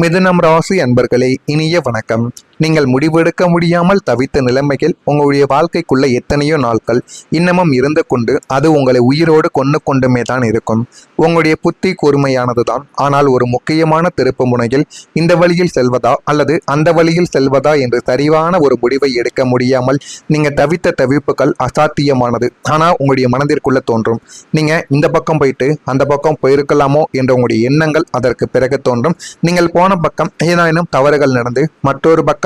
மிதுனம் ராசி அன்பர்களே, இனிய வணக்கம். நீங்கள் முடிவெடுக்க முடியாமல் தவித்த நிலைமைகள் உங்களுடைய வாழ்க்கைக்குள்ள எத்தனையோ நாட்கள் இன்னமும் இருந்து கொண்டு அது உங்களை உயிரோடு கொண்டுமே தான் இருக்கும். உங்களுடைய புத்தி கூர்மையானது தான். ஆனால் ஒரு முக்கியமான திருப்பு முனையில் இந்த வழியில் செல்வதா அல்லது அந்த வழியில் செல்வதா என்று சரிவான ஒரு முடிவை எடுக்க முடியாமல் நீங்க தவித்த தவிப்புகள் அசாத்தியமானது. ஆனா உங்களுடைய மனதிற்குள்ள தோன்றும், நீங்க இந்த பக்கம் போயிட்டு அந்த பக்கம் போயிருக்கலாமோ என்ற உங்களுடைய எண்ணங்கள் அதற்கு பிறகு தோன்றும். நீங்கள் போன பக்கம் ஏதாயினும் தவறுகள் நடந்து மற்றொரு பக்கம்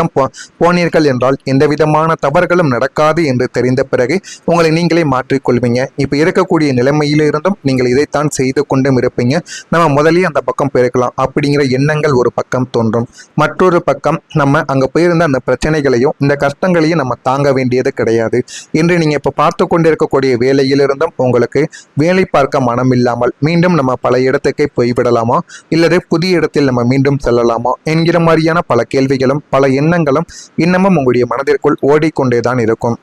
போனீர்கள் என்றால் எந்த விதமான தவறுகளும் நடக்காது என்று தெரிந்த பிறகு உங்களை நீங்களே மாற்றிக்கொள்வீங்க. இப்ப இருக்கக்கூடிய நிலைமையிலிருந்தும் நீங்கள் இதைத்தான் செய்து கொண்டும் இருப்பீங்க. நம்ம முதலே அந்த பக்கம் போயிருக்கலாம் அப்படிங்கிற எண்ணங்கள் ஒரு பக்கம் தோன்றும். மற்றொரு பக்கம் நம்ம அங்க போயிருந்த அந்த பிரச்சனைகளையும் இந்த கஷ்டங்களையும் நம்ம தாங்க வேண்டியது கிடையாது என்று நீங்க இப்ப பார்த்து கொண்டிருக்கக்கூடிய வேலையிலிருந்தும் உங்களுக்கு வேலை பார்க்க மனம் இல்லாமல் மீண்டும் நம்ம பல இடத்துக்கே போய்விடலாமா இல்லது புதிய இடத்தில் நம்ம மீண்டும் செல்லலாமா என்கிற மாதிரியான பல கேள்விகளும் பல எண்ணங்களும் இன்னமும் உங்களுடைய மனதிற்குள் ஓடிக்கொண்டேதான் இருக்கும்.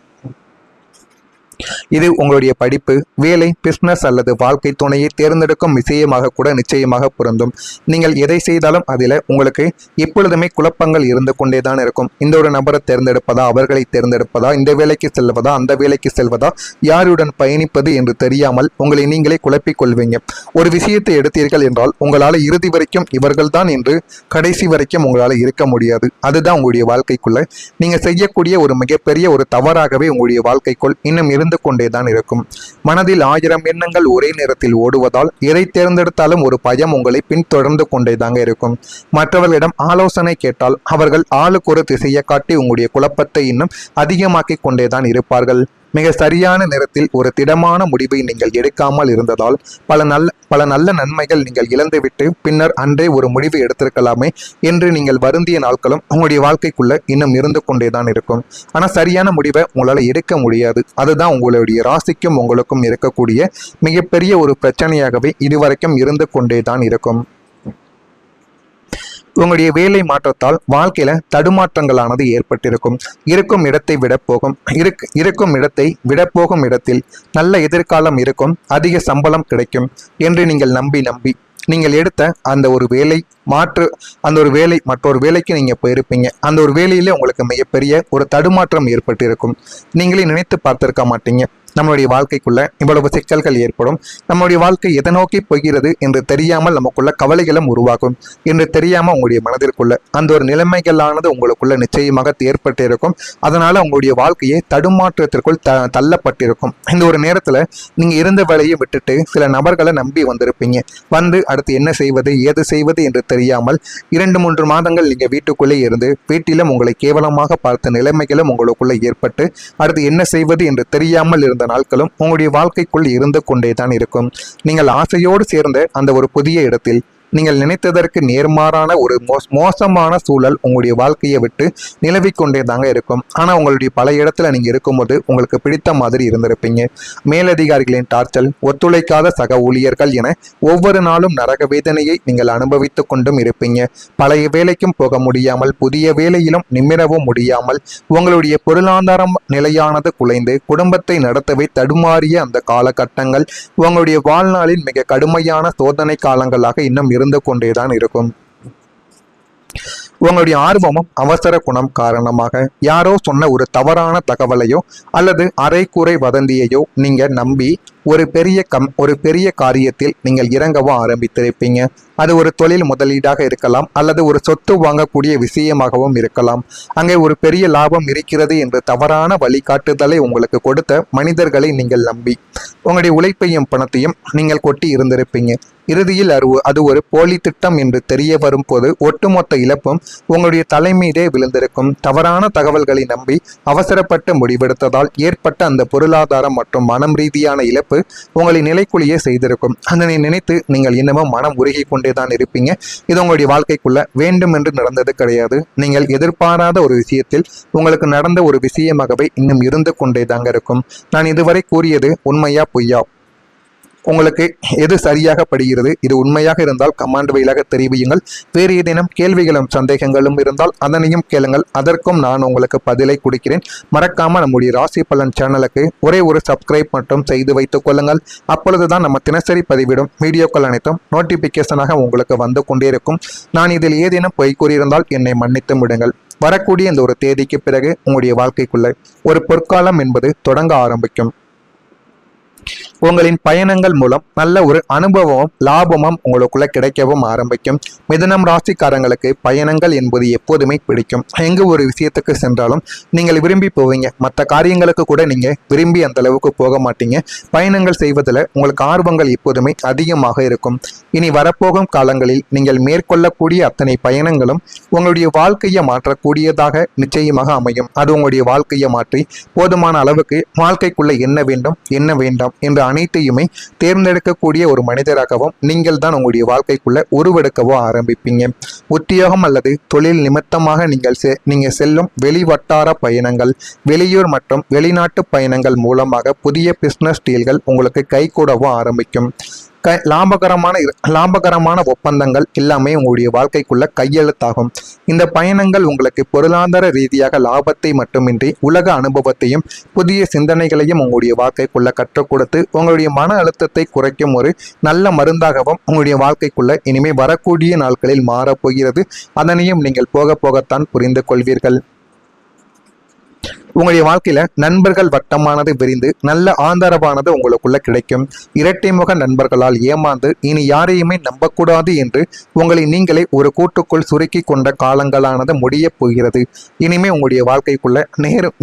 இது உங்களுடைய படிப்பு, வேலை, பிசினஸ் அல்லது வாழ்க்கை துணையை தேர்ந்தெடுக்கும் விஷயமாக கூட நிச்சயமாக பொருந்தும். நீங்கள் எதை செய்தாலும் அதில் உங்களுக்கு எப்பொழுதுமே குழப்பங்கள் இருந்து கொண்டேதான் இருக்கும். இந்த ஒரு நபரை தேர்ந்தெடுப்பதா, அவர்களை தேர்ந்தெடுப்பதா, இந்த வேலைக்கு செல்வதா, அந்த வேலைக்கு செல்வதா, யாருடன் பயணிப்பது என்று தெரியாமல் உங்களை நீங்களே குழப்பிக் கொள்வீங்க. ஒரு விஷயத்தை எடுத்தீர்கள் என்றால் உங்களால் இறுதி வரைக்கும் இவர்கள்தான் என்று கடைசி வரைக்கும் உங்களால் இருக்க முடியாது. அதுதான் உங்களுடைய வாழ்க்கைக்குள்ள நீங்க செய்யக்கூடிய ஒரு மிகப்பெரிய ஒரு தவறாகவே உங்களுடைய வாழ்க்கைக்குள் இன்னும் இருந்து கொண்டேதான் இருக்கும். மனதில் 1000 எண்ணங்கள் ஒரே நேரத்தில் ஓடுவதால் எதை தேர்ந்தெடுத்தாலும் ஒரு பயம் உங்களை பின்தொடர்ந்து கொண்டேதாங்க இருக்கும். மற்றவர்களிடம் ஆலோசனை கேட்டால் அவர்கள் ஆளுக்கு ஒரு திசையை காட்டி உங்களுடைய குழப்பத்தை இன்னும் அதிகமாக்கிக் கொண்டேதான் இருப்பார்கள். மிக சரியான நேரத்தில் ஒரு திடமான முடிவை நீங்கள் எடுக்காமல் இருந்ததால் பல நல்ல நன்மைகள் நீங்கள் இழந்துவிட்டு பின்னர் அன்றே ஒரு முடிவை எடுத்திருக்கலாமே என்று நீங்கள் வருந்திய நாட்களும் உங்களுடைய வாழ்க்கைக்குள்ள இன்னும் இருந்து கொண்டேதான் இருக்கும். ஆனால் சரியான முடிவை உங்களால் எடுக்க முடியாது. அதுதான் உங்களுடைய ராசிக்கும் உங்களுக்கும் இருக்கக்கூடிய மிகப்பெரிய ஒரு பிரச்சனையாகவே இதுவரைக்கும் இருந்து கொண்டேதான் இருக்கும். உங்களுடைய வேலை மாற்றத்தால் வாழ்க்கையில தடுமாற்றங்களானது ஏற்பட்டிருக்கும். இருக்கும் இடத்தை விட போகும் இடத்தில் நல்ல எதிர்காலம் இருக்கும், அதிக சம்பளம் கிடைக்கும் என்று நீங்கள் நம்பி நீங்கள் எடுத்த அந்த ஒரு வேலை மற்றொரு வேலைக்கு நீங்க போயிருப்பீங்க. அந்த ஒரு வேலையில உங்களுக்கு மிகப்பெரிய ஒரு தடுமாற்றம் ஏற்பட்டிருக்கும். நீங்களே நினைத்து பார்த்திருக்க மாட்டீங்க, நம்மளுடைய வாழ்க்கைக்குள்ள இவ்வளவு சிக்கல்கள் ஏற்படும், நம்மளுடைய வாழ்க்கை எதை நோக்கி போகிறது என்று தெரியாமல் நமக்குள்ள கவலைகளும் உருவாகும் என்று தெரியாம உங்களுடைய மனதிற்குள்ள அந்த ஒரு நிலைமைகளானது உங்களுக்குள்ள நிச்சயமாக ஏற்பட்டிருக்கும். அதனால உங்களுடைய வாழ்க்கையை தடுமாற்றத்திற்குள் தள்ளப்பட்டிருக்கும். இந்த ஒரு நேரத்துல நீங்க இருந்த வேலையை விட்டுட்டு சில நபர்களை நம்பி வந்திருப்பீங்க. வந்து அடுத்து என்ன செய்வது ஏது செய்வது என்று தெரியாமல் 2-3 மாதங்கள் நீங்க வீட்டுக்குள்ளே இருந்து வீட்டிலும் உங்களை கேவலமாக பார்த்த நிலைமைகளும் உங்களுக்குள்ள ஏற்பட்டு அடுத்து என்ன செய்வது என்று தெரியாமல் இருந்த நாட்களும் உங்களுடைய வாழ்க்கைக்குள் இருந்து கொண்டேதான் இருக்கும். நீங்கள் ஆசையோடு சேர்ந்த அந்த ஒரு புதிய இடத்தில் நீங்கள் நினைத்ததற்கு நேர்மாறான ஒரு மோசமான சூழல் உங்களுடைய வாழ்க்கையை விட்டு நிலவிக்கொண்டே தாங்க இருக்கும். ஆனால் உங்களுடைய பல இடத்துல நீங்கள் இருக்கும்போது உங்களுக்கு பிடித்த மாதிரி இருந்திருப்பீங்க. மேலதிகாரிகளின் டார்ச்சல், ஒத்துழைக்காத சக ஊழியர்கள் என ஒவ்வொரு நாளும் நரக வேதனையை நீங்கள் அனுபவித்து கொண்டும் இருப்பீங்க. பழைய வேலைக்கும் போக முடியாமல் புதிய வேலையிலும் நிமிரவும் முடியாமல் உங்களுடைய பொருளாதாரம் நிலையானது குலைந்து குடும்பத்தை நடத்தவே தடுமாறிய அந்த காலகட்டங்கள் உங்களுடைய வாழ்நாளின் மிக கடுமையான சோதனை காலங்களாக இன்னும் இருந்து கொண்டேதான் இருக்கும். உங்களுடைய ஆர்வமும் அவசர குணம் காரணமாக யாரோ சொன்ன ஒரு தவறான தகவலையோ அல்லது அரைக்குறை வதந்தியையோ நீங்க நம்பி ஒரு பெரிய காரியத்தில் நீங்கள் இறங்கவும் ஆரம்பித்திருப்பீங்க. அது ஒரு தொழில் முதலீடாக இருக்கலாம் அல்லது ஒரு சொத்து வாங்கக்கூடிய விஷயமாகவும் இருக்கலாம். அங்கே ஒரு பெரிய லாபம் இருக்கிறது என்று தவறான வழிகாட்டுதலை உங்களுக்கு கொடுத்த மனிதர்களை நீங்கள் நம்பி உங்களுடைய உழைப்பையும் பணத்தையும் நீங்கள் கொட்டி இருந்திருப்பீங்க. இறுதியில் அது ஒரு போலி திட்டம் என்று தெரிய வரும் போது ஒட்டுமொத்த இழப்பும் உங்களுடைய தலைமீதே விழுந்திருக்கும். தவறான தகவல்களை நம்பி அவசரப்பட்டு முடிவெடுத்ததால் ஏற்பட்ட அந்த பொருளாதாரம் மற்றும் மனம் ரீதியான இழப்பு உங்களை நிலைக்குள்ளேயே செய்திருக்கும். அதனை நினைத்து நீங்கள் இன்னமும் மனம் உருகி கொண்டேதான் இருப்பீங்க. இது உங்களுடைய வாழ்க்கைக்குள்ள வேண்டும் என்று நடந்தது கிடையாது. நீங்கள் எதிர்பாராத ஒரு விஷயத்தில் உங்களுக்கு நடந்த ஒரு விஷயமாகவே இன்னும் இருந்து கொண்டேதாங்க இருக்கும். நான் இதுவரை கூறியது உண்மையா பொய்யா? உங்களுக்கு எது சரியாக படுகிறது, இது உண்மையாக இருந்தால் கமெண்ட் வாயிலாக தெரிவியுங்கள். வேறு ஏதேனும் கேள்விகளும் சந்தேகங்களும் இருந்தால் அதனையும் கேளுங்கள், அதற்கும் நான் உங்களுக்கு பதிலை கொடுக்கிறேன். மறக்காம நம்முடைய ராசி பலன் சேனலுக்கு ஒரே ஒரு சப்ஸ்கிரைப் மட்டும் செய்து வைத்துக் கொள்ளுங்கள். அப்பொழுதுதான் நம்ம தினசரி பதிவிடும் வீடியோக்கள் அனைத்தும் நோட்டிபிகேஷனாக உங்களுக்கு வந்து கொண்டே இருக்கும். நான் இதில் ஏதேனும் பொய் கூறியிருந்தால் என்னை மன்னித்து விடுங்கள். வரக்கூடிய இந்த ஒரு தேதிக்கு பிறகு உங்களுடைய வாழ்க்கைக்குள்ள ஒரு பொற்காலம் என்பது தொடங்க ஆரம்பிக்கும். உங்களின் பயணங்கள் மூலம் நல்ல ஒரு அனுபவமும் லாபமும் உங்களுக்குள்ள கிடைக்கவும் ஆரம்பிக்கும். மிதுனம் ராசிக்காரங்களுக்கு பயணங்கள் என்பது எப்போதுமே பிடிக்கும். எங்க ஒரு விஷயத்துக்கு சென்றாலும் நீங்கள் விரும்பி போவீங்க. மற்ற காரியங்களுக்கு கூட நீங்க விரும்பி அந்த அளவுக்கு போக மாட்டீங்க. பயணங்கள் செய்வதில் உங்களுக்கு ஆர்வங்கள் எப்போதுமே அதிகமாக இருக்கும். இனி வரப்போகும் காலங்களில் நீங்கள் மேற்கொள்ளக்கூடிய அத்தனை பயணங்களும் உங்களுடைய வாழ்க்கையை மாற்றக்கூடியதாக நிச்சயமாக அமையும். அது உங்களுடைய வாழ்க்கையை மாற்றி போதுமான அளவுக்கு வாழ்க்கைக்குள்ள என்ன வேண்டும் என்ன வேண்டாம் என்ற அனைத்தையுமே தேர்ந்தெடுக்கக்கூடிய ஒரு மனிதராகவும் நீங்கள் தான் உங்களுடைய வாழ்க்கைக்குள்ள உருவெடுக்கவோ ஆரம்பிப்பீங்க. உத்தியோகம் அல்லது தொழில் நிமித்தமாக நீங்கள் செல்லும் வெளிவட்டார பயணங்கள், வெளியூர் மற்றும் வெளிநாட்டு பயணங்கள் மூலமாக புதிய பிசினஸ் டீல்கள் உங்களுக்கு கைகூடவோ ஆரம்பிக்கும். லாபகரமான ஒப்பந்தங்கள் எல்லாமே உங்களுடைய வாழ்க்கைக்குள்ள கையெழுத்தாகும். இந்த பயணங்கள் உங்களுக்கு பொருளாதார ரீதியாக லாபத்தை மட்டுமின்றி உலக அனுபவத்தையும் புதிய சிந்தனைகளையும் உங்களுடைய வாழ்க்கைக்குள்ள கற்றுக் கொடுத்து உங்களுடைய மன அழுத்தத்தை குறைக்கும் ஒரு நல்ல மருந்தாகவும் உங்களுடைய வாழ்க்கைக்குள்ள இனிமே வரக்கூடிய நாட்களில் மாறப்போகிறது. அதனையும் நீங்கள் போக போகத்தான் புரிந்து கொள்வீர்கள். உங்களுடைய வாழ்க்கையில நண்பர்கள் வட்டமானது விரிந்து நல்ல ஆதரவானது உங்களுக்குள்ள கிடைக்கும். இரட்டைமுக நண்பர்களால் ஏமாந்து இனி யாரையுமே நம்பக்கூடாது என்று உங்களை நீங்களே ஒரு கூட்டுக்குள் சுருக்கி கொண்ட காலங்களானது முடிய போகிறது. இனிமே உங்களுடைய வாழ்க்கைக்குள்ள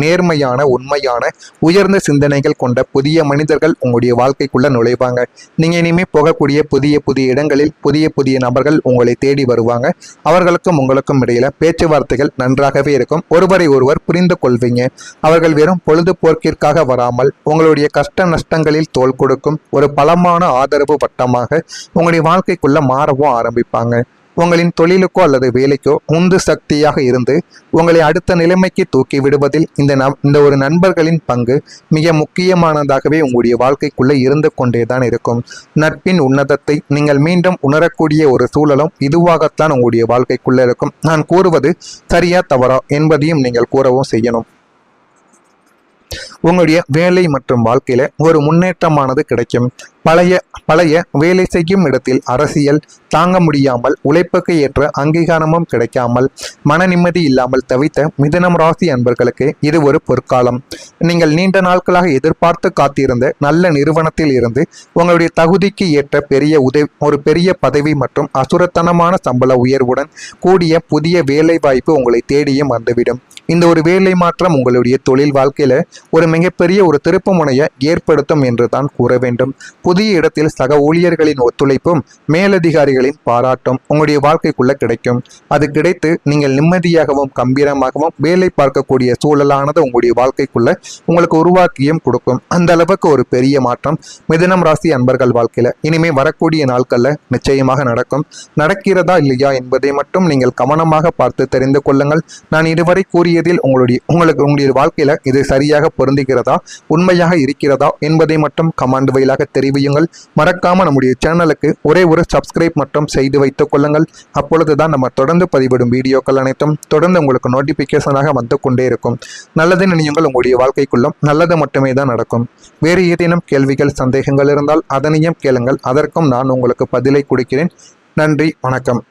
நேர்மையான உண்மையான உயர்ந்த சிந்தனைகள் கொண்ட புதிய மனிதர்கள் உங்களுடைய வாழ்க்கைக்குள்ள நுழைவாங்க. நீங்க இனிமே போகக்கூடிய புதிய புதிய இடங்களில் புதிய புதிய நபர்கள் உங்களை தேடி வருவாங்க. அவர்களுக்கும் உங்களுக்கும் இடையில பேச்சுவார்த்தைகள் நன்றாகவே இருக்கும். ஒருவரை ஒருவர் புரிந்து கொள்வீங்க. அவர்கள் வெறும் பொழுதுபோக்கிற்காக வராமல் உங்களுடைய கஷ்ட நஷ்டங்களில் தோள் கொடுக்கும் ஒரு பலமான ஆதரவு வட்டமாக உங்களுடைய வாழ்க்கைக்குள்ள மாறவும் ஆரம்பிப்பாங்க. உங்களின் தொழிலுக்கோ அல்லது வேலைக்கோ உந்து சக்தியாக இருந்து உங்களை அடுத்த நிலைமைக்கு தூக்கி விடுவதில் இந்த ஒரு நண்பர்களின் பங்கு மிக முக்கியமானதாகவே உங்களுடைய வாழ்க்கைக்குள்ள இருந்து கொண்டேதான் இருக்கும். நட்பின் உன்னதத்தை நீங்கள் மீண்டும் உணரக்கூடிய ஒரு சூழலும் இதுவாகத்தான் உங்களுடைய வாழ்க்கைக்குள்ள இருக்கும். நான் கூறுவது சரியா தவறா என்பதையும் நீங்கள் கூறவும் செய்யணும். உங்களுடைய வேலை மற்றும் வாழ்க்கையில ஒரு முன்னேற்றமானது கிடைக்கும். பழைய வேலை செய்யும் இடத்தில் அரசியல் தாங்க முடியாமல் உழைப்புக்கு ஏற்ற அங்கீகாரமும் கிடைக்காமல் மன நிம்மதி இல்லாமல் தவித்த மிதுனம் ராசி அன்பர்களுக்கு இது ஒரு பொற்காலம். நீங்கள் நீண்ட நாட்களாக எதிர்பார்த்து காத்திருந்த நல்ல நிறுவனத்தில் இருந்து உங்களுடைய தகுதிக்கு ஏற்ற ஒரு பெரிய பதவி மற்றும் அசுரத்தனமான சம்பள உயர்வுடன் கூடிய புதிய வேலை வாய்ப்பு உங்களை தேடியும் வந்துவிடும். இந்த ஒரு வேலை மாற்றம் உங்களுடைய தொழில் வாழ்க்கையில ஒரு மிகப்பெரிய ஒரு திருப்பு முனையை ஏற்படுத்தும் என்று தான் கூற வேண்டும். புதிய இடத்தில் சக ஊழியர்களின் ஒத்துழைப்பும் மேலதிகாரிகளின் பாராட்டும் உங்களுடைய வாழ்க்கைக்குள்ள கிடைக்கும். அது கிடைத்து நீங்கள் நிம்மதியாகவும் கம்பீரமாகவும் வேலை பார்க்கக்கூடிய சூழலானது உங்களுடைய வாழ்க்கைக்குள்ள உங்களுக்கு உருவாக்கியும் கொடுக்கும். அந்த அளவுக்கு ஒரு பெரிய மாற்றம் மிதுனம் ராசி அன்பர்கள் வாழ்க்கையில இனிமே வரக்கூடிய நாட்கள்ல நிச்சயமாக நடக்கும். நடக்கிறதா இல்லையா என்பதை மட்டும் நீங்கள் கவனமாக பார்த்து தெரிந்து கொள்ளுங்கள். நான் இதுவரை கூறியதில் உங்களுடைய வாழ்க்கையில இது சரியாக பொருந்துகிறதா, உண்மையாக இருக்கிறதா என்பதை மட்டும் கமெண்ட் வாயிலாக தெரிவியுங்கள். மறக்காம நம்முடைய சேனலுக்கு ஒரே ஒரு சப்ஸ்கிரைப் மட்டும் செய்து வைத்துக் கொள்ளுங்கள். அப்பொழுதுதான் நம்ம தொடர்ந்து பதிவிடும் வீடியோக்கள் அனைத்தும் தொடர்ந்து உங்களுக்கு நோட்டிபிகேஷனாக வந்து கொண்டே இருக்கும். நல்லது நினையுங்கள், உங்களுடைய வாழ்க்கைக்குள்ளும் நல்லது மட்டுமே தான் நடக்கும். வேறு ஏதேனும் கேள்விகள் சந்தேகங்கள் இருந்தால் அதனையும் கேளுங்கள், அதற்கும் நான் உங்களுக்கு பதிலை கொடுக்கிறேன். நன்றி, வணக்கம்.